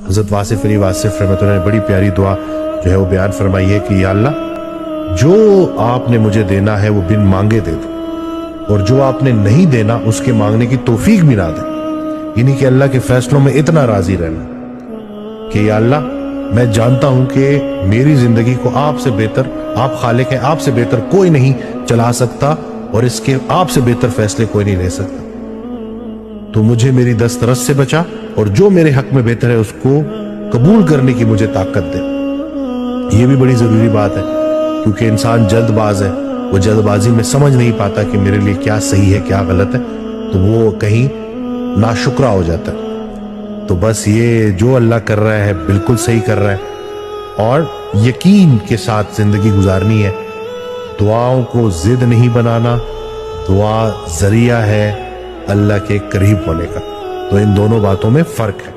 حضرت واصف علی واصف رحمۃ اللہ نے بڑی پیاری دعا جو ہے وہ بیان فرمائی ہے کہ یا اللہ جو آپ نے مجھے دینا ہے وہ بن مانگے دے دو، اور جو آپ نے نہیں دینا اس کے مانگنے کی توفیق بھی نہ دے، یعنی کہ اللہ کے فیصلوں میں اتنا راضی رہنا کہ یا اللہ میں جانتا ہوں کہ میری زندگی کو آپ سے بہتر، آپ خالق ہیں، آپ سے بہتر کوئی نہیں چلا سکتا، اور اس کے آپ سے بہتر فیصلے کوئی نہیں لے سکتا، تو مجھے میری دست رس سے بچا، اور جو میرے حق میں بہتر ہے اس کو قبول کرنے کی مجھے طاقت دے۔ یہ بھی بڑی ضروری بات ہے، کیونکہ انسان جلد باز ہے، وہ جلد بازی میں سمجھ نہیں پاتا کہ میرے لیے کیا صحیح ہے کیا غلط ہے، تو وہ کہیں ناشکرا ہو جاتا ہے۔ تو بس یہ جو اللہ کر رہا ہے بالکل صحیح کر رہا ہے، اور یقین کے ساتھ زندگی گزارنی ہے۔ دعاؤں کو ضد نہیں بنانا، دعا ذریعہ ہے اللہ کے قریب ہونے کا، تو ان دونوں باتوں میں فرق ہے۔